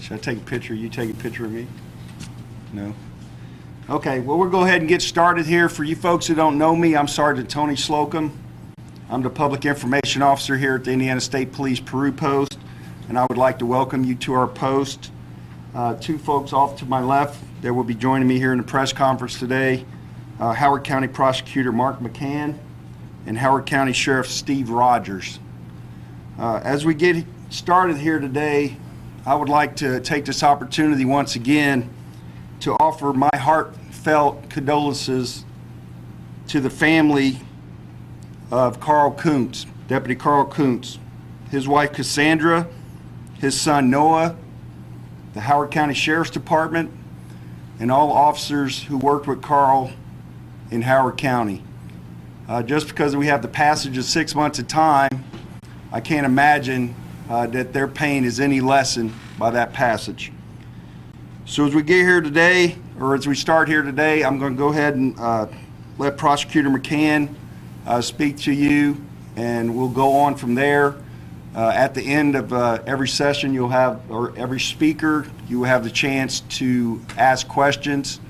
Should I take a picture? You take a picture of me? No? Okay, well, we'll go ahead and get started here. For you folks who don't know me, I'm Sergeant Tony Slocum. I'm the Public Information Officer here at the Indiana State Police Peru Post, and I would like to welcome you to our post. Two folks off to my left that will be joining me here in the press conference today, Howard County Prosecutor Mark McCann and Howard County Sheriff Steve Rogers. As we get started here today, I would like to take this opportunity once again to offer my heartfelt condolences to the family of Carl Koontz, Deputy Carl Koontz, his wife Cassandra, his son Noah, the Howard County Sheriff's Department, and all officers who worked with Carl in Howard County. Just because we have the passage of 6 months of time, I can't imagine that their pain is any lessened by that passage. So as we get here today, or as we start here today, I'm going to go ahead and let Prosecutor McCann speak to you, and we'll go on from there. At the end of every session, you'll have, or every speaker, you will have the chance to ask questions.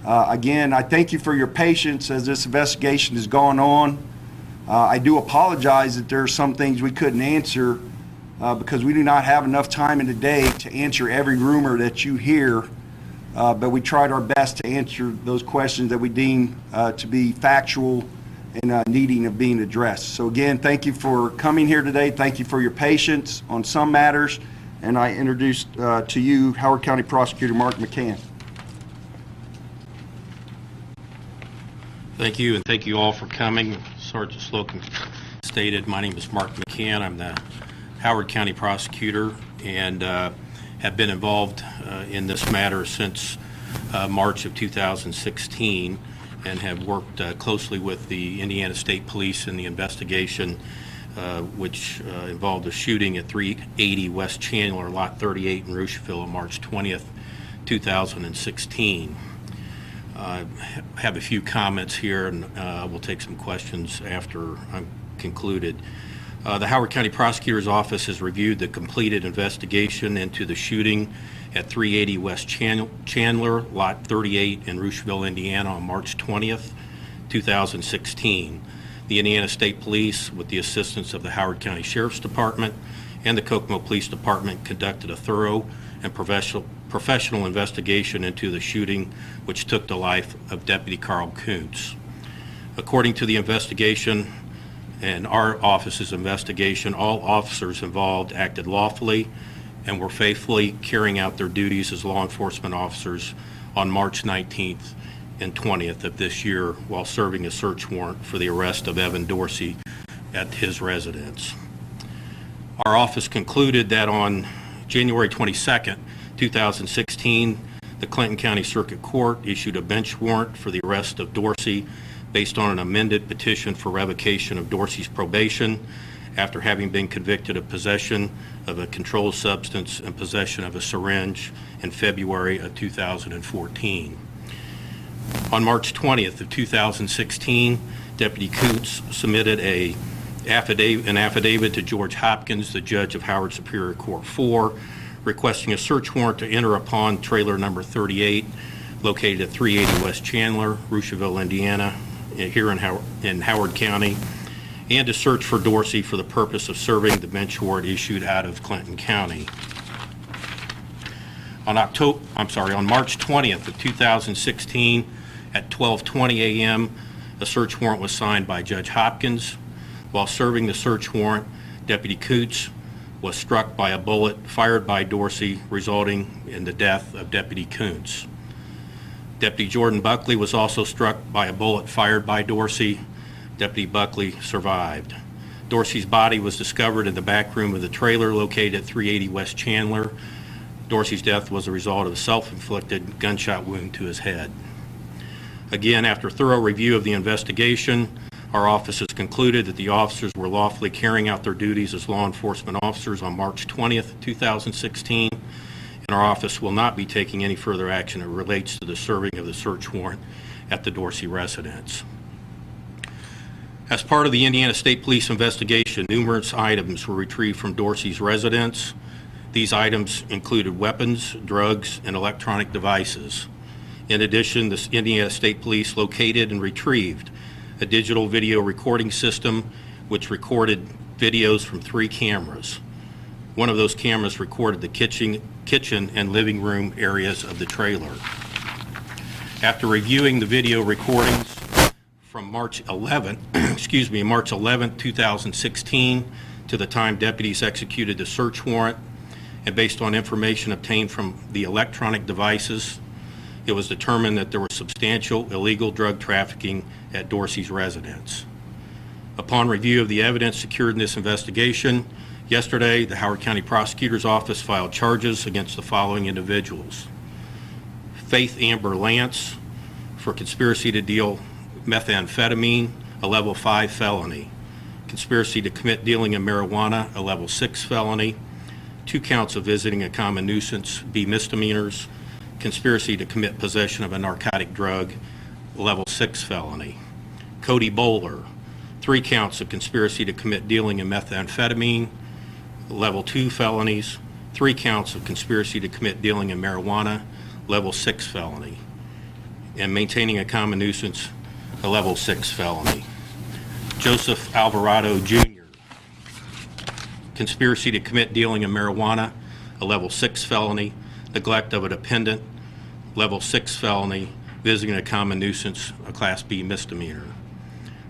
Again, I thank you for your patience as this investigation is going on. I do apologize that there are some things we couldn't answer because we do not have enough time in the day to answer every rumor that you hear, but we tried our best to answer those questions that we deem to be factual and needing of being addressed. So again, thank you for coming here today. Thank you for your patience on some matters, and I introduce to you Howard County Prosecutor Mark McCann. Thank you, and thank you all for coming. Sergeant Slocum stated, my name is Mark McCann. I'm the Howard County Prosecutor and have been involved in this matter since March of 2016 and have worked closely with the Indiana State Police in the investigation which involved a shooting at 380 West Chandler, Lot 38 in Rocheville on March 20th, 2016. I have a few comments here, and we'll take some questions after I'm concluded. The Howard County Prosecutor's Office has reviewed the completed investigation into the shooting at 380 West Chandler, Lot 38 in Rocheville, Indiana on March 20th, 2016. The Indiana State Police, with the assistance of the Howard County Sheriff's Department and the Kokomo Police Department, conducted a thorough and professional investigation into the shooting which took the life of Deputy Carl Koontz. According to the investigation and our office's investigation, all officers involved acted lawfully and were faithfully carrying out their duties as law enforcement officers on March 19th and 20th of this year while serving a search warrant for the arrest of Evan Dorsey at his residence. Our office concluded that on January 22nd, 2016, the Clinton County Circuit Court issued a bench warrant for the arrest of Dorsey based on an amended petition for revocation of Dorsey's probation after having been convicted of possession of a controlled substance and possession of a syringe in February of 2014. On March 20th of 2016, Deputy Koontz submitted an affidavit to George Hopkins, the judge of Howard Superior Court 4, requesting a search warrant to enter upon trailer number 38 located at 380 West Chandler, Rocheville, Indiana, here in Howard County, and to search for Dorsey for the purpose of serving the bench warrant issued out of Clinton County. On March 20th of 2016 at 12:20 a.m., a search warrant was signed by Judge Hopkins. While serving the search warrant, Deputy Koontz was struck by a bullet fired by Dorsey, resulting in the death of Deputy Koontz. Deputy Jordan Buckley was also struck by a bullet fired by Dorsey. Deputy Buckley survived. Dorsey's body was discovered in the back room of the trailer located at 380 West Chandler. Dorsey's death was a result of a self-inflicted gunshot wound to his head. Again, after thorough review of the investigation, our office has concluded that the officers were lawfully carrying out their duties as law enforcement officers on March 20th, 2016, and our office will not be taking any further action that relates to the serving of the search warrant at the Dorsey residence. As part of the Indiana State Police investigation, numerous items were retrieved from Dorsey's residence. These items included weapons, drugs, and electronic devices. In addition, the Indiana State Police located and retrieved a digital video recording system which recorded videos from 3 cameras. One of those cameras recorded the kitchen and living room areas of the trailer. After reviewing the video recordings from March 11, March 11, 2016 to the time deputies executed the search warrant, and based on information obtained from the electronic devices, it was determined that there was substantial illegal drug trafficking at Dorsey's residence. Upon review of the evidence secured in this investigation, yesterday the Howard County Prosecutor's Office filed charges against the following individuals. Faith Amber Lance for conspiracy to deal methamphetamine, a level 5 felony. Conspiracy to commit dealing in marijuana, a level 6 felony. 2 counts of visiting a common nuisance, B misdemeanors. Conspiracy to commit possession of a narcotic drug, level 6 felony. Cody Bowler, 3 counts of conspiracy to commit dealing in methamphetamine, level 2 felonies. 3 counts of conspiracy to commit dealing in marijuana, level 6 felony. And maintaining a common nuisance, a level 6 felony. Joseph Alvarado Jr., conspiracy to commit dealing in marijuana, a level 6 felony. Neglect of a dependent, level 6 felony. Visiting a common nuisance, a Class B misdemeanor.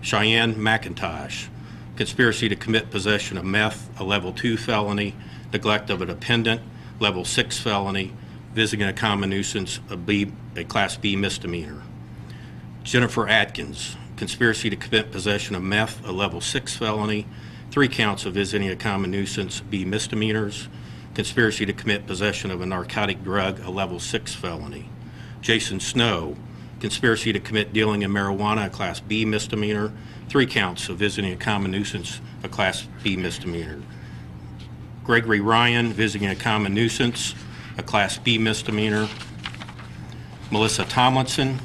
Cheyenne McIntosh, conspiracy to commit possession of meth, a level 2 felony. Neglect of a dependent, level 6 felony. Visiting a common nuisance, a Class B misdemeanor. Jennifer Atkins, conspiracy to commit possession of meth, a level 6 felony. 3 counts of visiting a common nuisance, B misdemeanors. Conspiracy to commit possession of a narcotic drug, a level 6 felony. Jason Snow, conspiracy to commit dealing in marijuana, a Class B misdemeanor. 3 counts of visiting a common nuisance, a Class B misdemeanor. Gregory Ryan, visiting a common nuisance, a Class B misdemeanor. Melissa Tomlinson,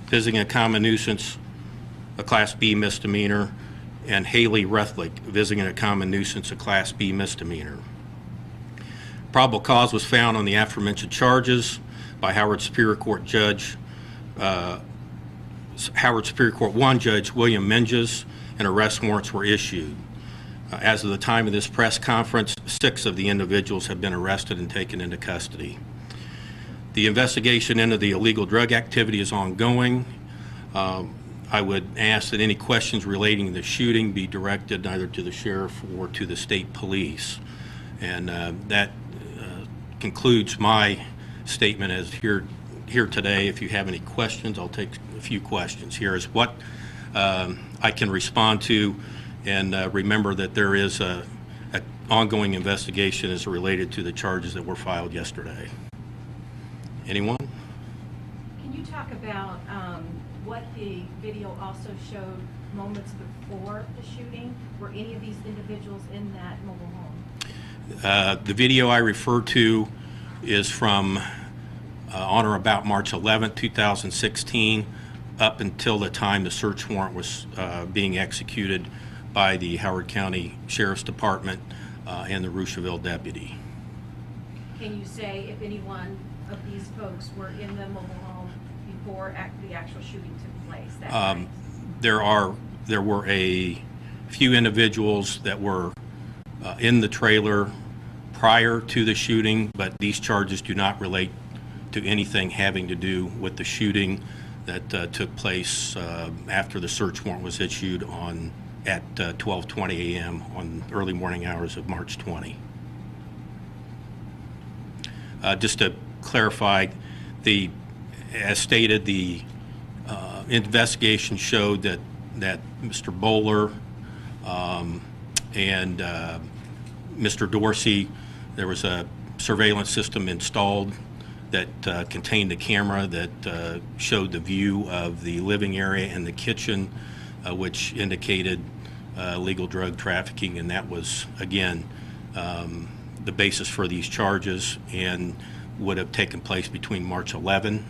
visiting a common nuisance, a Class B misdemeanor. And Haley Rethlick, visiting a common nuisance, a Class B misdemeanor. Probable cause was found on the aforementioned charges by Howard Superior Court 1 Judge William Menges, and arrest warrants were issued. As of the time of this press conference, 6 of the individuals have been arrested and taken into custody. The investigation into the illegal drug activity is ongoing. I would ask that any questions relating to the shooting be directed either to the sheriff or to the state police. And that concludes my statement as here today. If you have any questions, I'll take a few questions. Here is what I can respond to, and remember that there is an ongoing investigation as related to the charges that were filed yesterday. Anyone? Can you talk about what the video also showed moments before the shooting? Were any of these individuals in that mobile home? The video I refer to is from on or about March 11, 2016, up until the time the search warrant was being executed by the Howard County Sheriff's Department and the Rushville deputy. Can you say if any one of these folks were in the mobile home before the actual shooting took place that night? There were a few individuals that were in the trailer prior to the shooting, but these charges do not relate to anything having to do with the shooting that took place after the search warrant was issued at 12:20 a.m. on early morning hours of March 20. Just to clarify, as stated, the investigation showed that Mr. Bowler and Mr. Dorsey, there was a surveillance system installed that contained a camera that showed the view of the living area and the kitchen, which indicated illegal drug trafficking, and that was, again, the basis for these charges, and would have taken place between March 11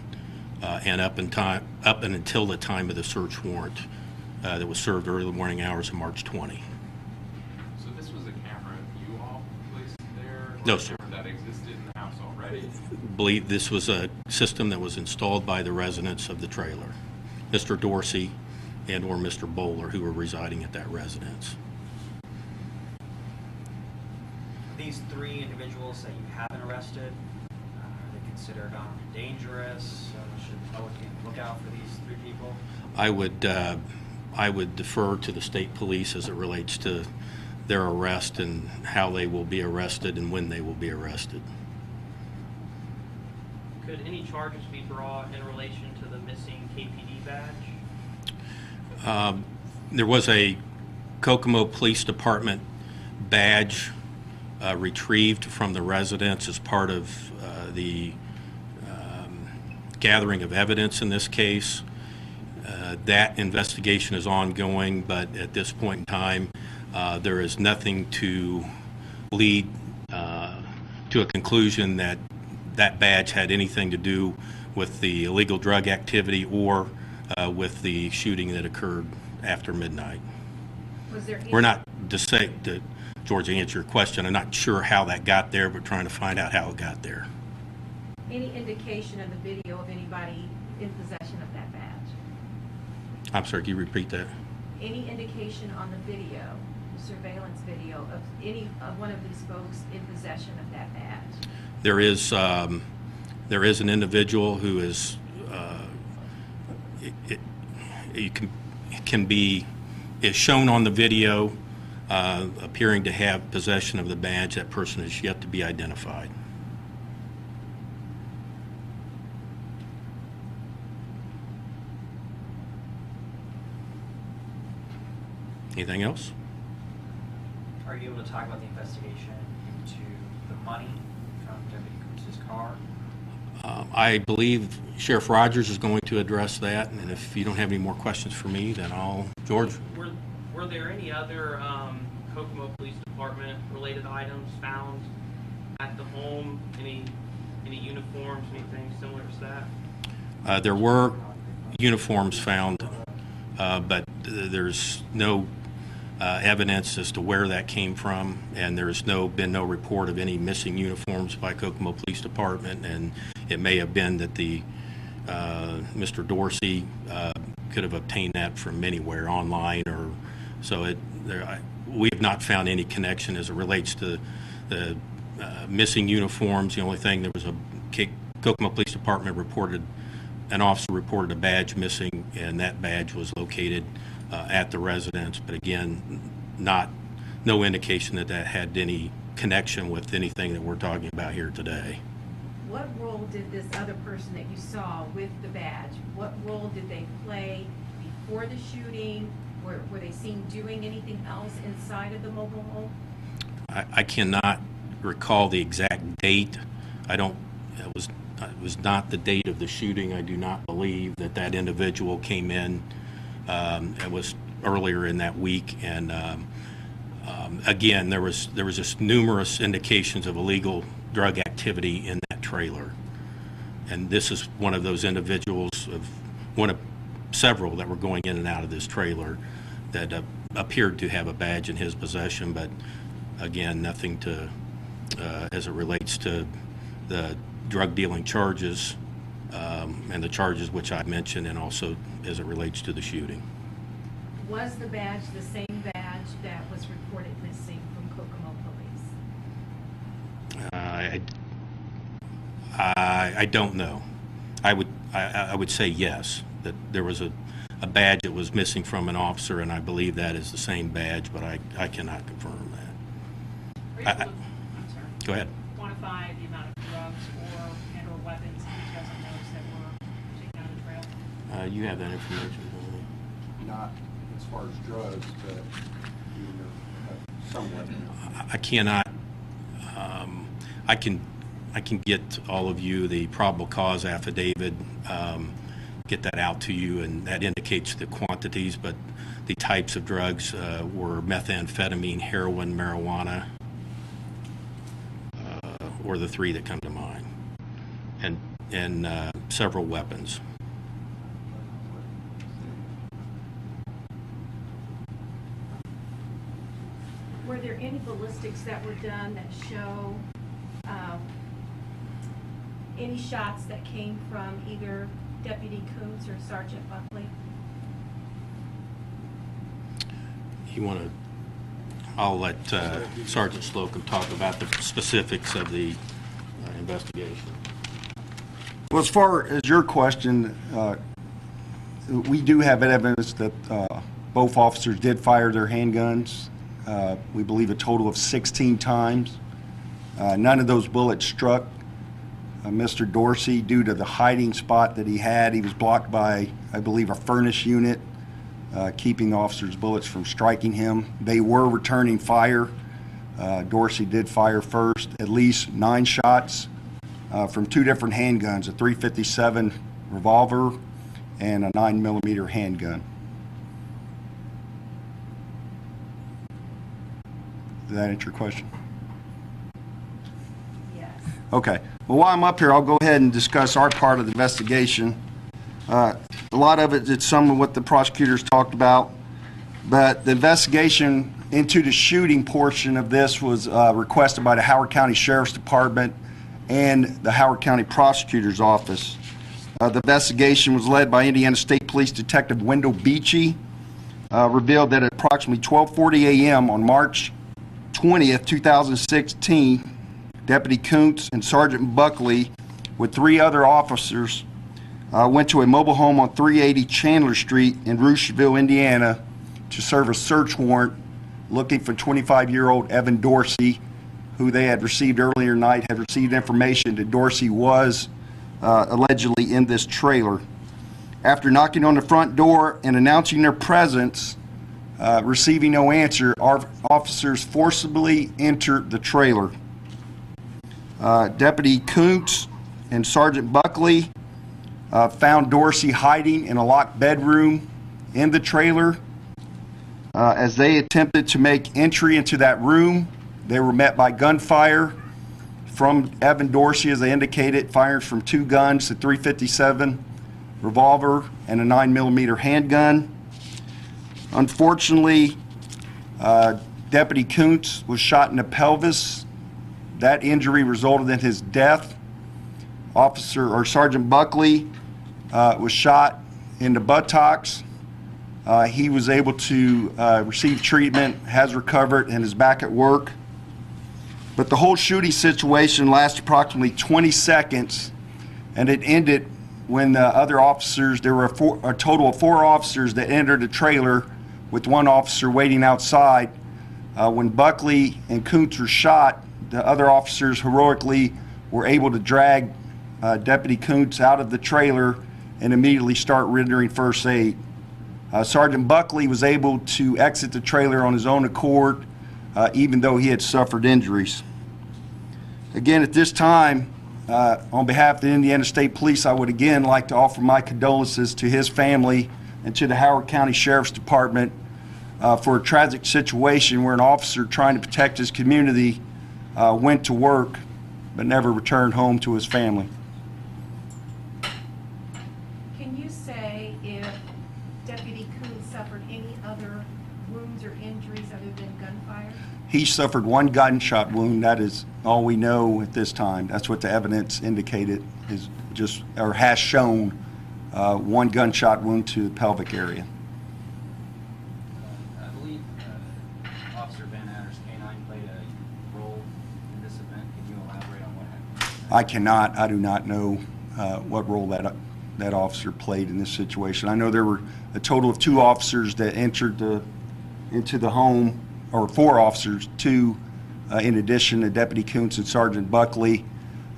and up until the time of the search warrant that was served early morning hours of March 20. So this was a camera you all placed there? No, sir. That a existed in the house already? Believe this was a system that was installed by the residents of the trailer, Mr. Dorsey and/or Mr. Bowler, who were residing at that residence. These three individuals that you haven't arrested, are they considered dangerous? Should the public look out for these three people? I would defer to the state police as it relates to their arrest and how they will be arrested and when they will be arrested. Could any charges be brought in relation to the missing KPD badge? There was a Kokomo Police Department badge retrieved from the residence as part of the gathering of evidence in this case. That investigation is ongoing, but at this point in time, there is nothing to lead to a conclusion that that badge had anything to do with the illegal drug activity or with the shooting that occurred after midnight. Was there We're not, to say, George, to answer your question, I'm not sure how that got there, but trying to find out how it got there. any indication in the video of anybody in possession of that badge? I'm sorry, can you repeat that? Any indication on the video, the surveillance video, of any one of these folks in possession of that badge? There is an individual who is is shown on the video appearing to have possession of the badge. That person is yet to be identified. Anything else? Are you able to talk about the investigation into the money from Deputy Koontz's car? I believe Sheriff Rogers is going to address that, and if you don't have any more questions for me, then I'll... George? Were there any other Kokomo Police Department related items found at the home? Any uniforms, anything similar to that? There were uniforms found, but there's no evidence as to where that came from, and there's been no report of any missing uniforms by Kokomo Police Department, and it may have been that the Mr. Dorsey could have obtained that from anywhere online, or so we have not found any connection as it relates to the missing uniforms. The only thing, there was a Kokomo Police Department an officer reported a badge missing, and that badge was located at the residence, but again, no indication that had any connection with anything that we're talking about here today. What role did this other person that you saw with the badge, what role did they play before the shooting? Were they seen doing anything else inside of the mobile home? I cannot recall the exact date. It was not the date of the shooting. I do not believe that individual came in. It was earlier in that week, and again, there was just numerous indications of illegal drug activity in that trailer, and this is one of those individuals, one of several that were going in and out of this trailer that appeared to have a badge in his possession, but again, nothing to as it relates to the drug dealing charges and the charges which I mentioned, and also as it relates to the shooting. Was the badge the same badge that was reported missing from Kokomo Police? I don't know. I would say yes, that there was a badge that was missing from an officer, and I believe that is the same badge, but I cannot confirm that. I'm sorry. Go ahead. Quantify the amount of drugs or weapons each of those that were taken out of the trail? You have that information. Not as far as drugs, but some weapons. I cannot. I can get all of you the probable cause affidavit, get that out to you, and that indicates the quantities, but the types of drugs were methamphetamine, heroin, marijuana, or the three that come to mind, and several weapons. Were there any ballistics that were done that show any shots that came from either Deputy Koontz or Sergeant Buckley? I'll let Sergeant Slocum talk about the specifics of the investigation. Well, as far as your question, we do have evidence that both officers did fire their handguns. We believe a total of 16 times. None of those bullets struck Mr. Dorsey due to the hiding spot that he had. He was blocked by, I believe, a furnace unit, keeping the officer's bullets from striking him. They were returning fire. Dorsey did fire first, at least 9 shots from 2 different handguns, a .357 revolver and a 9mm handgun. Did that answer your question? Yes. Okay. Well, while I'm up here, I'll go ahead and discuss our part of the investigation. A lot of it's some of what the prosecutors talked about, but the investigation into the shooting portion of this was requested by the Howard County Sheriff's Department and the Howard County Prosecutor's Office. The investigation was led by Indiana State Police Detective Wendell Beachy. Revealed that at approximately 12:40 a.m. on March 20th, 2016, Deputy Koontz and Sergeant Buckley, with 3 other officers, went to a mobile home on 380 Chandler Street in Rocheville, Indiana, to serve a search warrant looking for 25-year-old Evan Dorsey, who they had received earlier night, had received information that Dorsey was allegedly in this trailer. After knocking on the front door and announcing their presence, receiving no answer, our officers forcibly entered the trailer. Deputy Koontz and Sergeant Buckley found Dorsey hiding in a locked bedroom in the trailer. As they attempted to make entry into that room, they were met by gunfire from Evan Dorsey, as they indicated, firing from 2 guns, a .357 revolver and a 9mm handgun. Unfortunately, Deputy Koontz was shot in the pelvis. That injury resulted in his death. Sergeant Buckley was shot in the buttocks. He was able to receive treatment, has recovered, and is back at work. But the whole shooting situation lasted approximately 20 seconds, and it ended when the other officers, there were a total of 4 officers that entered the trailer, with 1 officer waiting outside. When Buckley and Koontz were shot, the other officers heroically were able to drag Deputy Koontz out of the trailer and immediately start rendering first aid. Sergeant Buckley was able to exit the trailer on his own accord, even though he had suffered injuries. Again, at this time, on behalf of the Indiana State Police, I would again like to offer my condolences to his family and to the Howard County Sheriff's Department for a tragic situation where an officer trying to protect his community went to work but never returned home to his family. Can you say if Deputy Koontz suffered any other wounds or injuries other than gunfire? He suffered 1 gunshot wound. That is all we know at this time. That's what the evidence indicated, is just, or has shown, 1 gunshot wound to the pelvic area. I believe Officer Van Adder's K-9 played a role in this event. Can you elaborate on what happened? I cannot. I do not know what role that officer played in this situation. I know there were a total of 2 officers that entered into the home, or 4 officers, 2 in addition to Deputy Koontz and Sergeant Buckley.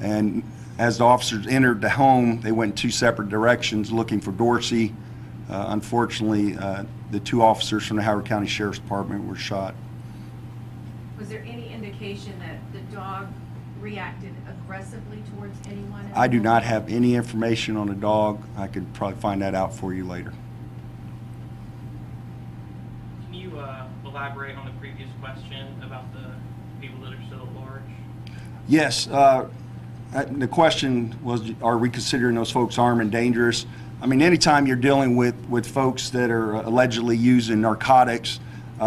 And as the officers entered the home, they went in 2 separate directions looking for Dorsey. Unfortunately, the 2 officers from the Howard County Sheriff's Department were shot. Was there any indication that the dog reacted aggressively towards anyone? I do not have any information on the dog. I could probably find that out for you later. Can you elaborate on the previous question about the people that are still at large? Yes. The question was, are we considering those folks armed and dangerous? I mean, anytime you're dealing with folks that are allegedly using narcotics,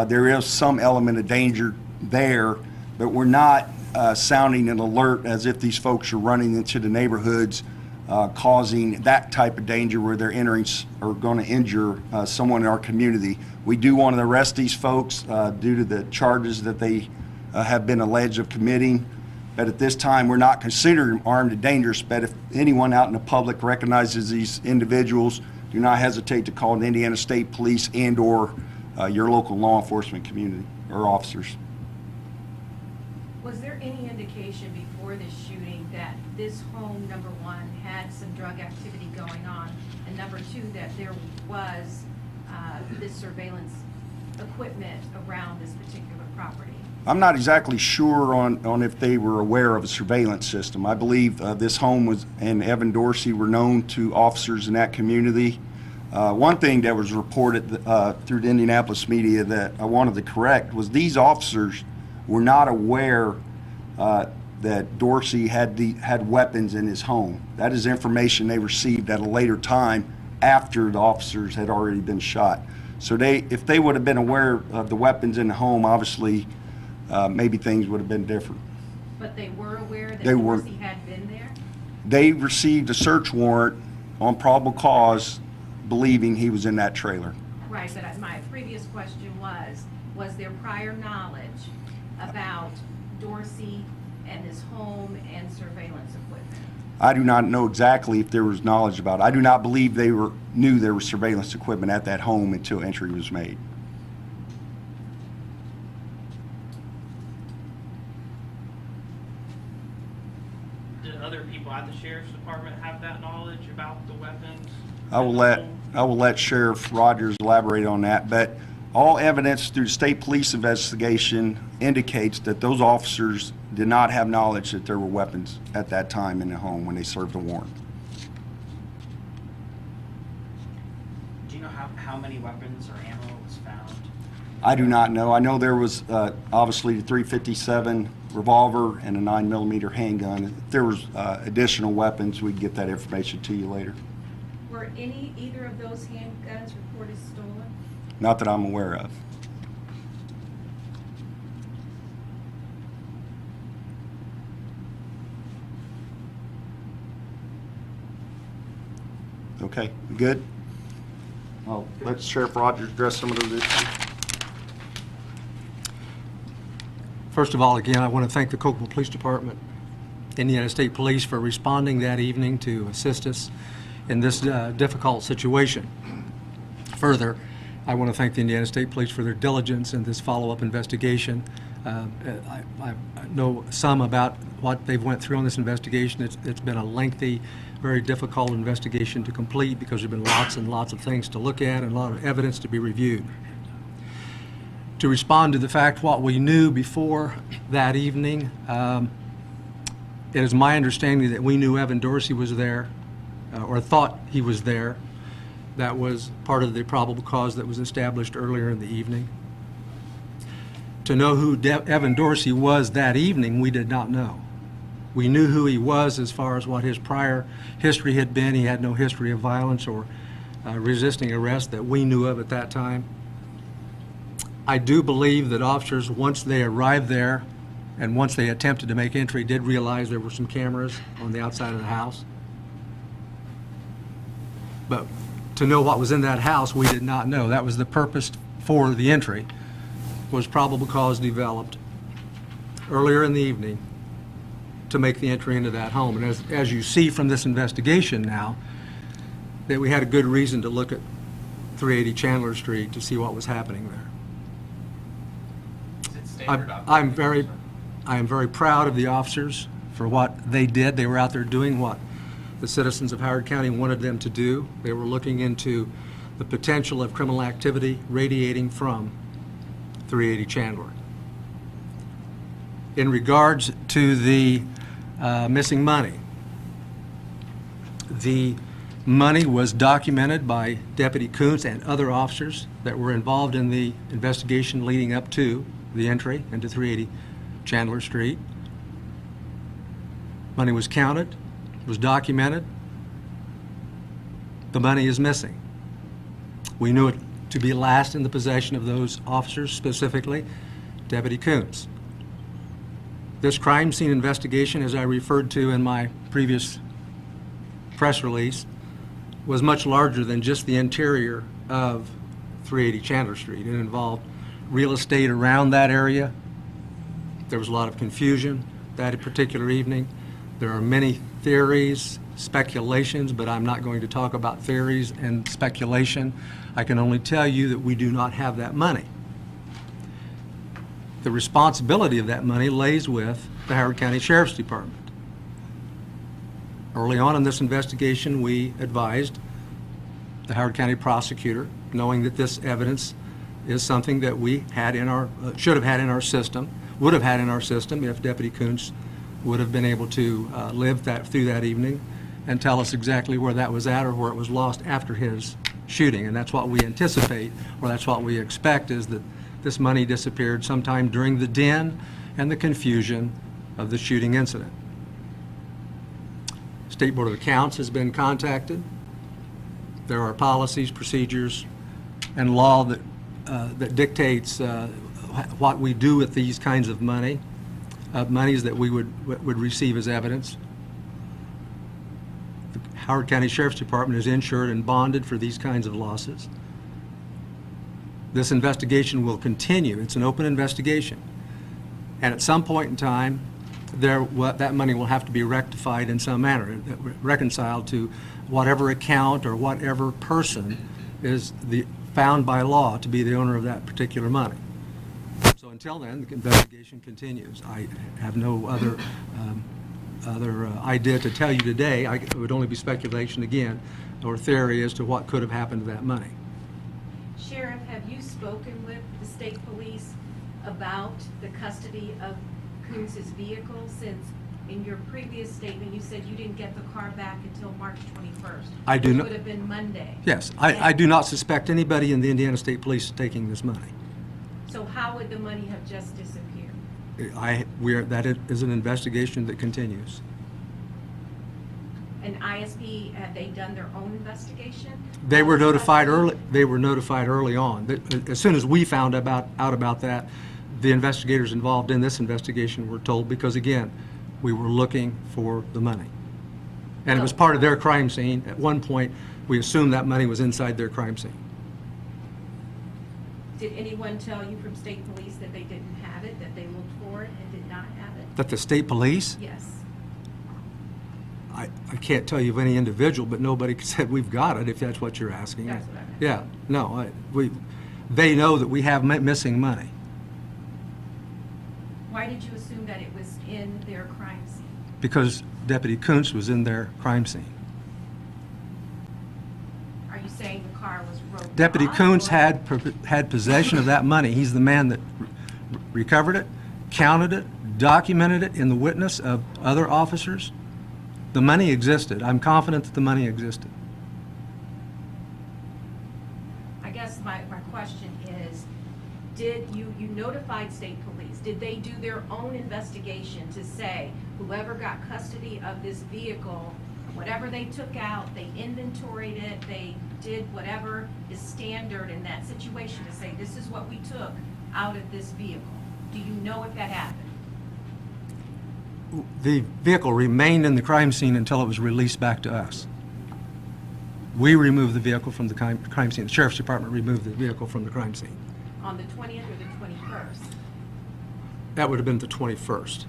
there is some element of danger there, but we're not sounding an alert as if these folks are running into the neighborhoods, causing that type of danger where they're entering or going to injure someone in our community. We do want to arrest these folks due to the charges that they have been alleged of committing. But at this time, we're not considering them armed and dangerous. But if anyone out in the public recognizes these individuals, do not hesitate to call the Indiana State Police and/or your local law enforcement community or officers. Was there any indication before this shooting that this home, number one, had some drug activity going on, and number two, that there was this surveillance equipment around this particular property? I'm not exactly sure on if they were aware of a surveillance system. I believe this home and Evan Dorsey were known to officers in that community. One thing that was reported through the Indianapolis media that I wanted to correct was these officers were not aware that Dorsey had weapons in his home. That is information they received at a later time after the officers had already been shot. So if they would have been aware of the weapons in the home, obviously maybe things would have been different. But they were aware that They were. Dorsey had been there? They received a search warrant on probable cause, believing he was in that trailer. Right, but my previous question was there prior knowledge about Dorsey and his home and surveillance equipment? I do not know exactly if there was knowledge about it. I do not believe they knew there was surveillance equipment at that home until entry was made. Did other people at the sheriff's department have that knowledge about the weapons? I will let Sheriff Rogers elaborate on that, but all evidence through the state police investigation indicates that those officers did not have knowledge that there were weapons at that time in the home when they served the warrant. Do you know how many weapons or ammo was found? I do not know. I know there was obviously the .357 revolver and a 9mm handgun. If there was additional weapons, we'd get that information to you later. Were either of those handguns reported stolen? Not that I'm aware of. Okay, good? Well, let Sheriff Rogers address some of those issues. First of all, again, I want to thank the Kokomo Police Department, Indiana State Police, for responding that evening to assist us in this difficult situation. Further, I want to thank the Indiana State Police for their diligence in this follow-up investigation. I know some about what they've went through on this investigation. It's been a lengthy, very difficult investigation to complete because there have been lots and lots of things to look at and a lot of evidence to be reviewed. To respond to the fact what we knew before that evening, it is my understanding that we knew Evan Dorsey was there, or thought he was there. That was part of the probable cause that was established earlier in the evening. To know who Evan Dorsey was that evening, we did not know. We knew who he was as far as what his prior history had been. He had no history of violence or resisting arrest that we knew of at that time. I do believe that officers, once they arrived there and once they attempted to make entry, did realize there were some cameras on the outside of the house. But to know what was in that house, we did not know. That was the purpose for the entry, was probable cause developed earlier in the evening to make the entry into that home. And as you see from this investigation now, that we had a good reason to look at 380 Chandler Street to see what was happening there. I am very proud of the officers for what they did. They were out there doing what the citizens of Howard County wanted them to do. They were looking into the potential of criminal activity radiating from 380 Chandler. In regards to the missing money, the money was documented by Deputy Koontz and other officers that were involved in the investigation leading up to the entry into 380 Chandler Street. Money was counted, was documented. The money is missing. We knew it to be last in the possession of those officers, specifically Deputy Koontz. This crime scene investigation, as I referred to in my previous press release, was much larger than just the interior of 380 Chandler Street. It involved real estate around that area. There was a lot of confusion that particular evening. There are many theories, speculations, but I'm not going to talk about theories and speculation. I can only tell you that we do not have that money. The responsibility of that money lays with the Howard County Sheriff's Department. Early on in this investigation, we advised the Howard County prosecutor, knowing that this evidence is something that we had in our, should have had in our system, would have had in our system if Deputy Koontz would have been able to live through that evening and tell us exactly where that was at or where it was lost after his shooting. And that's what we anticipate, or that's what we expect, is that this money disappeared sometime during the din and the confusion of the shooting incident. State Board of Accounts has been contacted. There are policies, procedures, and law that dictates what we do with these kinds of monies that we would receive as evidence. The Howard County Sheriff's Department is insured and bonded for these kinds of losses. This investigation will continue. It's an open investigation. And at some point in time, that money will have to be rectified in some manner, reconciled to whatever account or whatever person is found by law to be the owner of that particular money. So until then, the investigation continues. I have no other idea to tell you today. It would only be speculation again, or theory as to what could have happened to that money. Sheriff, have you spoken with the state police about the custody of Koontz's vehicle, since in your previous statement you said you didn't get the car back until March 21st? I do not. Which would have been Monday. Yes, I do not suspect anybody in the Indiana State Police taking this money. So how would the money have just disappeared? That is an investigation that continues. And ISP, have they done their own investigation? They were notified early. They were notified early on. As soon as we found out about that, the investigators involved in this investigation were told, because again, we were looking for the money, and it was part of their crime scene. At one point, we assumed that money was inside their crime scene. Did anyone tell you from state police that they didn't have it, that they looked for it and did not have it? That the state police? Yes. I can't tell you of any individual, but nobody said we've got it, if that's what you're asking. That's what I meant. Yeah, no, they know that we have missing money. Why did you assume that it was in their crime scene? Because Deputy Koontz was in their crime scene. Are you saying the car was broken Deputy off, Koontz or- had possession of that money. He's the man that recovered it, counted it, documented it in the witness of other officers. The money existed. I'm confident that the money existed. I guess my question is, did you notified state police? Did they do their own investigation to say whoever got custody of this vehicle, whatever they took out, they inventoried it, they did whatever is standard in that situation to say this is what we took out of this vehicle? Do you know if that happened? The vehicle remained in the crime scene until it was released back to us. We removed the vehicle from the crime scene. The Sheriff's Department removed the vehicle from the crime scene. On the 20th or the 21st? That would have been the 21st,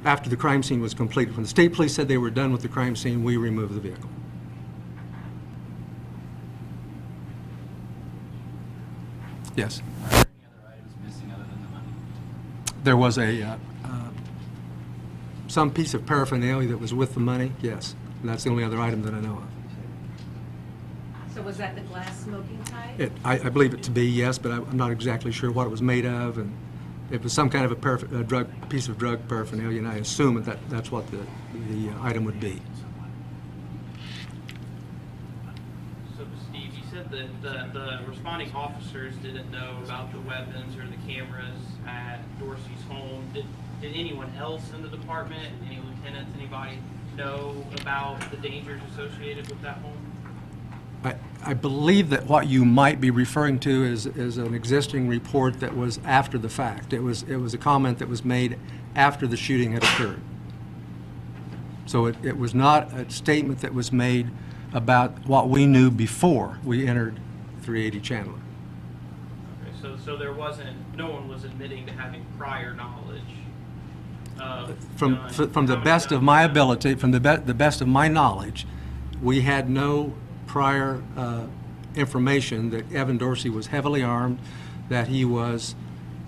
after the crime scene was completed. When the state police said they were done with the crime scene, we removed the vehicle. Yes? Are there any other items missing other than the money? There was some piece of paraphernalia that was with the money, yes. And that's the only other item that I know of. So was that the glass smoking pipe? I believe it to be, yes, but I'm not exactly sure what it was made of, and it was some kind of a piece of drug paraphernalia, and I assume that's what the item would be. So Steve, you said that the responding officers didn't know about the weapons or the cameras at Dorsey's home. Did anyone else in the department, any lieutenants, anybody know about the dangers associated with that home? I believe that what you might be referring to is an existing report that was after the fact. It was a comment that was made after the shooting had occurred. So it was not a statement that was made about what we knew before we entered 380 Chandler. Okay, so there wasn't, no one was admitting to having prior knowledge of From the best of my ability, from the best of my knowledge, we had no prior information that Evan Dorsey was heavily armed, that he was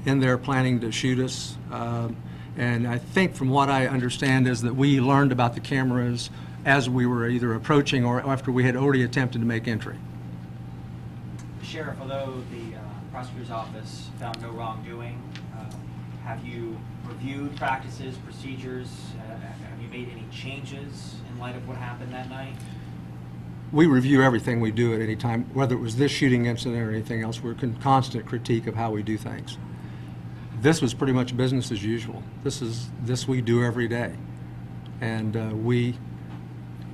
in there planning to shoot us. And I think from what I understand is that we learned about the cameras as we were either approaching or after we had already attempted to make entry. Sheriff, although the prosecutor's office found no wrongdoing, have you reviewed practices, procedures? Have you made any changes in light of what happened that night? We review everything we do at any time, whether it was this shooting incident or anything else. We're in constant critique of how we do things. This was pretty much business as usual. This we do every day. And we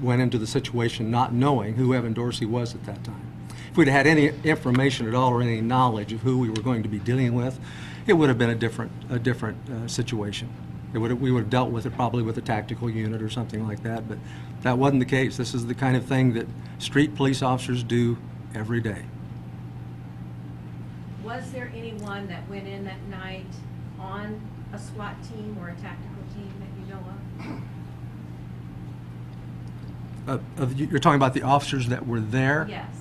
went into the situation not knowing who Evan Dorsey was at that time. If we'd had any information at all or any knowledge of who we were going to be dealing with, it would have been a different situation. We would have dealt with it probably with a tactical unit or something like that, but that wasn't the case. This is the kind of thing that street police officers do every day. Was there anyone that went in that night on a SWAT team or a tactical team that you know of? You're talking about the officers that were there? Yes.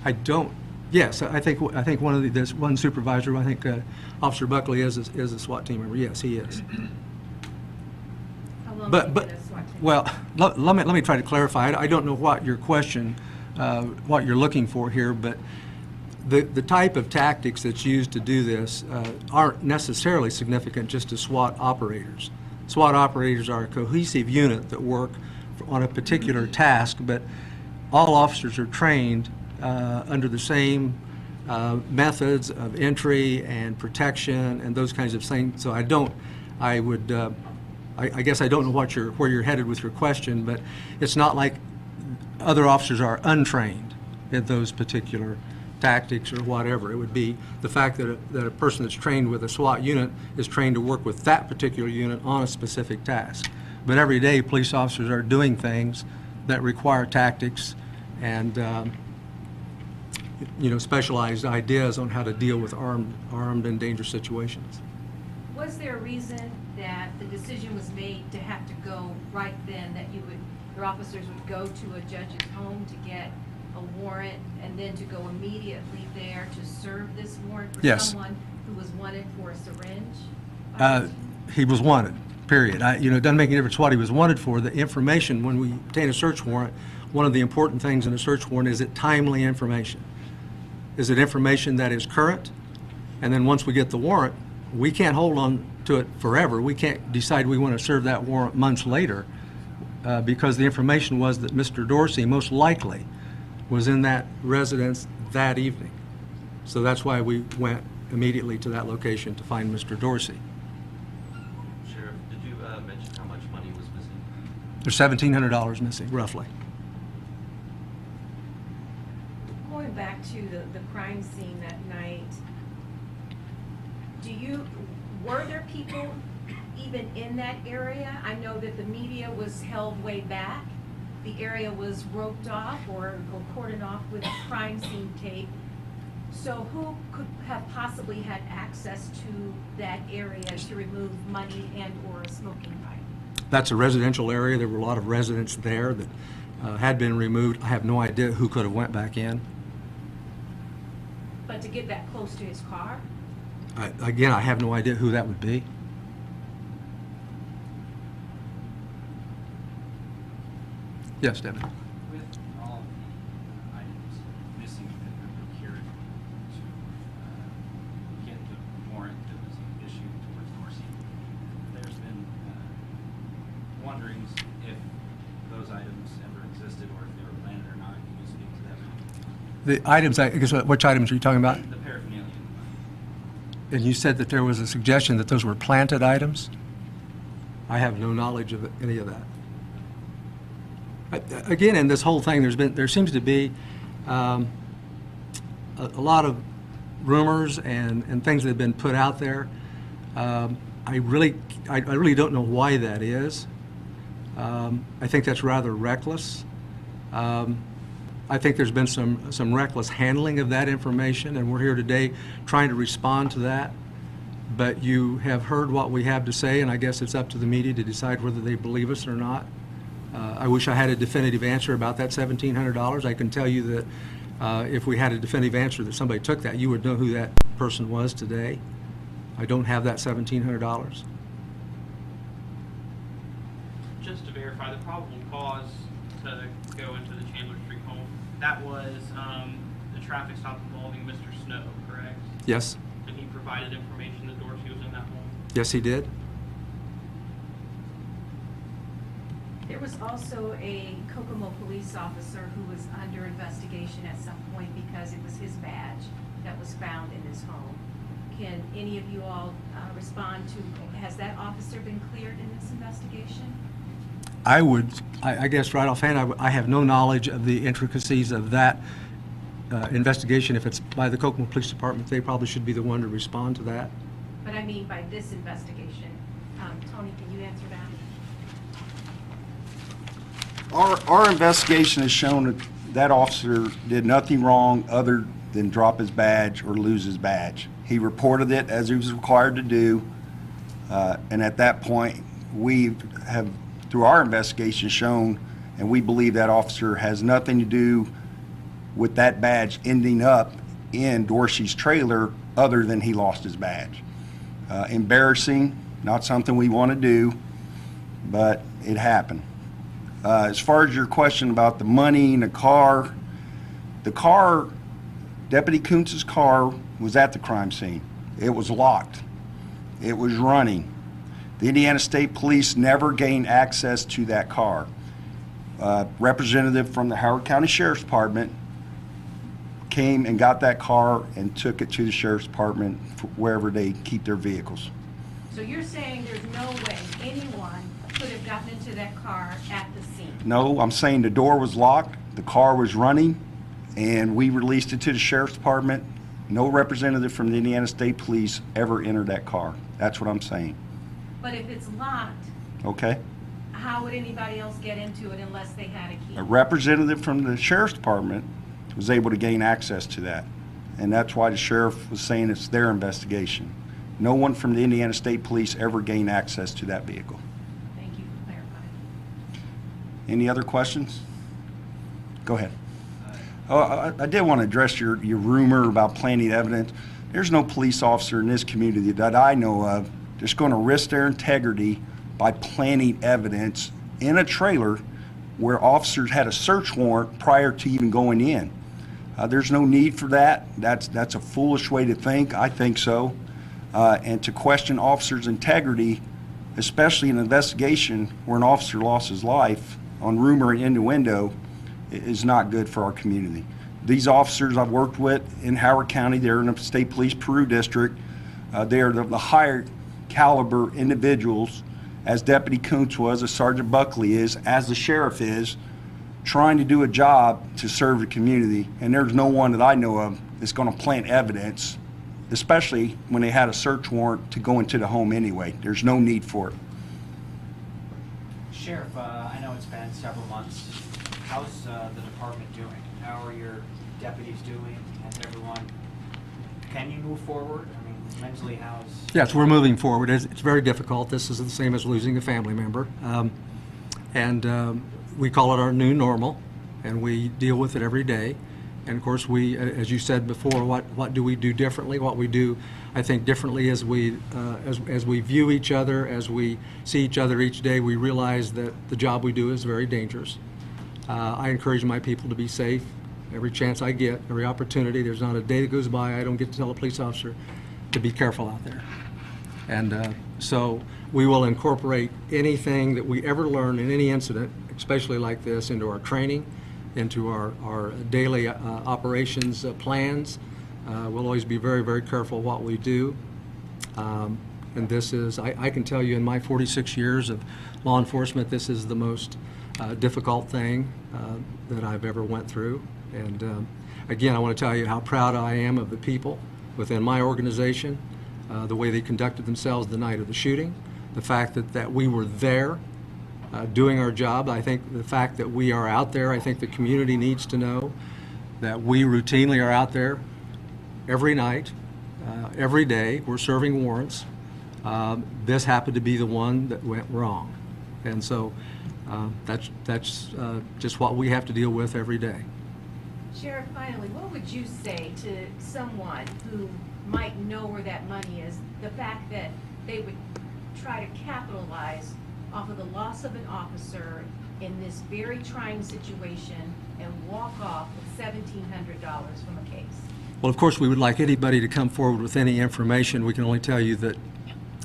I don't. Yes, I think one of there's one supervisor. I think Officer Buckley is a SWAT team member. Yes, he is. How long But have you been a SWAT team? well, let me try to clarify. I don't know what your question, what you're looking for here, but the type of tactics that's used to do this aren't necessarily significant just to SWAT operators. SWAT operators are a cohesive unit that work on a particular task, but all officers are trained under the same methods of entry and protection and those kinds of things. So I guess I don't know where you're headed with your question, but it's not like other officers are untrained in those particular tactics or whatever. It would be the fact that a person that's trained with a SWAT unit is trained to work with that particular unit on a specific task. But every day, police officers are doing things that require tactics and specialized ideas on how to deal with armed and dangerous situations. Was there a reason that the decision was made to have to go right then, that your officers would go to a judge's home to get a warrant and then to go immediately there to serve this warrant for Yes. someone who was wanted for a syringe? He was wanted, period. It doesn't make any difference what he was wanted for. The information, when we obtain a search warrant, one of the important things in a search warrant is it timely information. Is it information that is current? And then once we get the warrant, we can't hold on to it forever. We can't decide we want to serve that warrant months later because the information was that Mr. Dorsey most likely was in that residence that evening. So that's why we went immediately to that location to find Mr. Dorsey. Sheriff, did you mention how much money was missing? There's $1,700 missing, roughly. Going back to the crime scene that night, were there people even in that area? I know that the media was held way back. The area was roped off or cordoned off with crime scene tape. So who could have possibly had access to that area to remove money and or a smoking pipe? That's a residential area. There were a lot of residents there that had been removed. I have no idea who could have went back in. But to get that close to his car? Again, I have no idea who that would be. Yes, Devin. With all of the items missing that were procured to get the warrant that was issued towards Dorsey, there's been wonderings if those items ever existed or if they were planted or not. Can you speak to that? The items, I guess, which items are you talking about? The paraphernalia. And you said that there was a suggestion that those were planted items? I have no knowledge of any of that. Again, in this whole thing, there seems to be a lot of rumors and things that have been put out there. I really don't know why that is. I think that's rather reckless. I think there's been some reckless handling of that information, and we're here today trying to respond to that. But you have heard what we have to say, and I guess it's up to the media to decide whether they believe us or not. I wish I had a definitive answer about that $1,700. I can tell you that if we had a definitive answer that somebody took that, you would know who that person was today. I don't have that $1,700. Just to verify, the probable cause to go into the Chandler Street home, that was the traffic stop involving Mr. Snow, correct? Yes. And he provided information that Dorsey was in that home? Yes, he did. There was also a Kokomo police officer who was under investigation at some point because it was his badge that was found in his home. Can any of you all respond to, has that officer been cleared in this investigation? I guess right offhand, I have no knowledge of the intricacies of that investigation. If it's by the Kokomo Police Department, they probably should be the one to respond to that. But I mean by this investigation. Tony, can you answer that? Our investigation has shown that that officer did nothing wrong other than drop his badge or lose his badge. He reported it as he was required to do, and at that point, we have, through our investigation, shown, and we believe that officer has nothing to do with that badge ending up in Dorsey's trailer other than he lost his badge. Embarrassing, not something we want to do, but it happened. As far as your question about the money and the car, Deputy Koontz's car was at the crime scene. It was locked. It was running. The Indiana State Police never gained access to that car. Representative from the Howard County Sheriff's Department came and got that car and took it to the Sheriff's Department for wherever they keep their vehicles. So you're saying there's no way anyone could have gotten into that car at the scene? No, I'm saying the door was locked, the car was running, and we released it to the Sheriff's Department. No representative from the Indiana State Police ever entered that car. That's what I'm saying. But if it's locked, Okay? how would anybody else get into it unless they had a key? A representative from the Sheriff's Department was able to gain access to that. And that's why the sheriff was saying it's their investigation. No one from the Indiana State Police ever gained access to that vehicle. Thank you for clarifying. Any other questions? Go ahead. Oh, I did want to address your rumor about planting evidence. There's no police officer in this community that I know of that's going to risk their integrity by planting evidence in a trailer where officers had a search warrant prior to even going in. There's no need for that. That's a foolish way to think. I think so. And to question officers' integrity, especially in an investigation where an officer lost his life on rumor and innuendo, is not good for our community. These officers I've worked with in Howard County, they're in the State Police Peru District. They are the higher caliber individuals, as Deputy Koontz was, as Sergeant Buckley is, as the sheriff is, trying to do a job to serve the community. And there's no one that I know of that's going to plant evidence, especially when they had a search warrant to go into the home anyway. There's no need for it. Sheriff, I know it's been several months. How's the department doing? How are your deputies doing? Has everyone, can you move forward? I mean, mentally, how's... Yes, we're moving forward. It's very difficult. This is the same as losing a family member. We call it our new normal, and we deal with it every day. And of course, we, as you said before, what do we do differently? What we do, I think, differently as we view each other, as we see each other each day, we realize that the job we do is very dangerous. I encourage my people to be safe every chance I get, every opportunity. There's not a day that goes by I don't get to tell a police officer to be careful out there. And so we will incorporate anything that we ever learn in any incident, especially like this, into our training, into our daily operations plans. We'll always be very, very careful what we do. And this is, I can tell you in my 46 years of law enforcement, this is the most difficult thing that I've ever went through. And again, I want to tell you how proud I am of the people within my organization, the way they conducted themselves the night of the shooting, the fact that we were there doing our job. I think the fact that we are out there, I think the community needs to know that we routinely are out there every night, every day. We're serving warrants. This happened to be the one that went wrong. And so that's just what we have to deal with every day. Sheriff, finally, what would you say to someone who might know where that money is? The fact that they would try to capitalize off of the loss of an officer in this very trying situation and walk off with $1,700 from a case? Well, of course, we would like anybody to come forward with any information. We can only tell you that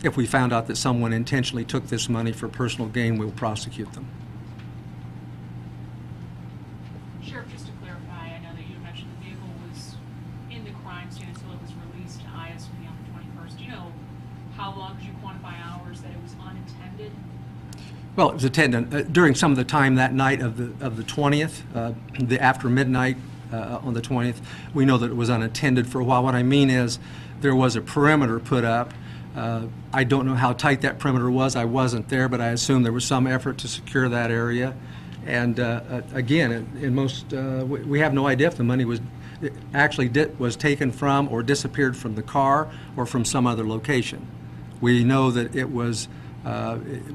if we found out that someone intentionally took this money for personal gain, we'll prosecute them. Sheriff, just to clarify, I know that you mentioned the vehicle was in the crime scene until it was released to ISP on the 21st. Do you know how long, could you quantify hours that it was unattended? Well, it was attendant during some of the time that night of the 20th, the after midnight on the 20th. We know that it was unattended for a while. What I mean is there was a perimeter put up. I don't know how tight that perimeter was. I wasn't there, but I assume there was some effort to secure that area. And again, in most, we have no idea if the money was was taken from or disappeared from the car or from some other location. We know that it was.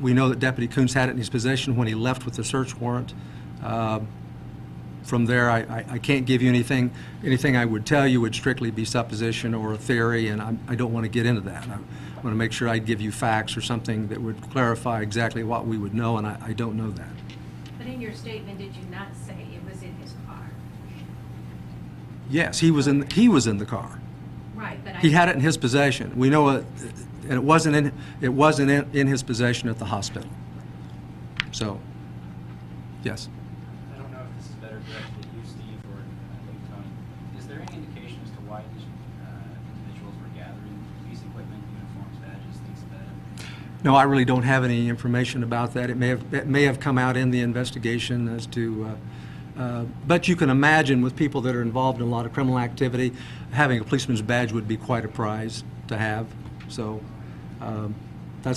We know that Deputy Koontz had it in his possession when he left with the search warrant. From there, I can't give you anything. Anything I would tell you would strictly be supposition or a theory, and I don't want to get into that. I want to make sure I give you facts or something that would clarify exactly what we would know, and I don't know that. But in your statement, did you not say it was in his car? Yes, he was in the car. Right, but He had it in his possession. We know it, and it wasn't in his possession at the hospital. So, yes. I don't know if this is better directed at you, Steve, or you, Tony. Is there any indication as to why these individuals were gathering police equipment, uniforms, badges, things of that? No, I really don't have any information about that. It may have come out in the investigation as to, but you can imagine with people that are involved in a lot of criminal activity, having a policeman's badge would be quite a prize to have. So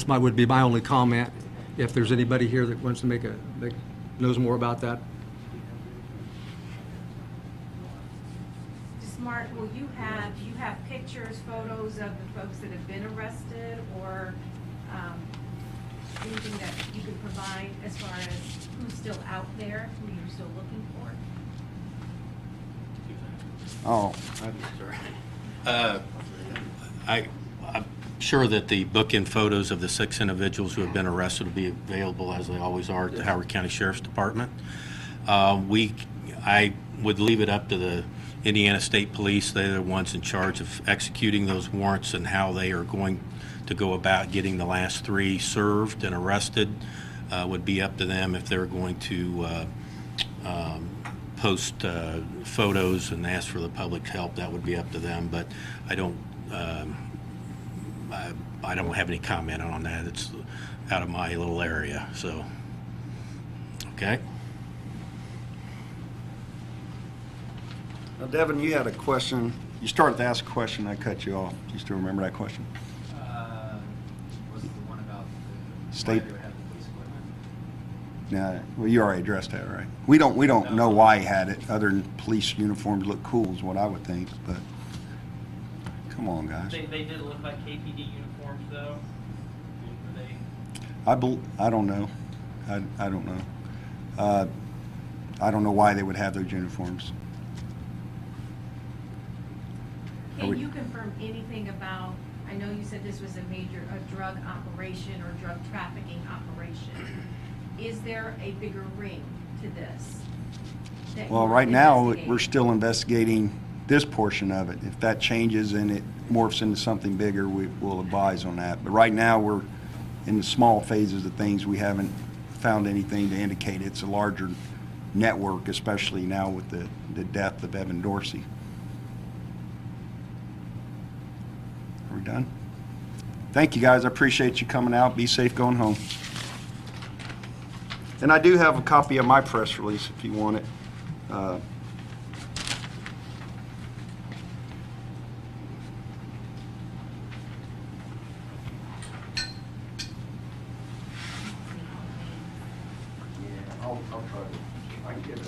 would be my only comment. If there's anybody here that wants to that knows more about that. Smart, will you have pictures, photos of the folks that have been arrested, or anything that you can provide as far as who's still out there, who you're still looking for? Oh, I'm sure that the bookend photos of the 6 individuals who have been arrested will be available, as they always are, at the Howard County Sheriff's Department. I would leave it up to the Indiana State Police. They're the ones in charge of executing those warrants, and how they are going to go about getting the last 3 served and arrested would be up to them. If they're going to post photos and ask for the public's help, that would be up to them. But I don't have any comment on that. It's out of my little area. So, okay. Now, Devin, you had a question. You started to ask a question. I cut you off. Do you still remember that question? Was it the one about State- why they would have the police equipment? Yeah. Well, you already addressed that, right? We don't know why he had it, other than police uniforms look cool is what I would think. But come on, guys. They did look like KPD uniforms, though. Were they? I don't know. I don't know. I don't know why they would have those uniforms. Can you confirm anything about, I know you said this was a drug operation or drug trafficking operation. Is there a bigger ring to this? that Well, you're right now, investigating? we're still investigating this portion of it. If that changes and it morphs into something bigger, we'll advise on that. But right now, we're in the small phases of things. We haven't found anything to indicate it's a larger network, especially now with the death of Evan Dorsey. Are we done? Thank you, guys. I appreciate you coming out. Be safe going home. And I do have a copy of my press release if you want it. I'll try to, I can get it.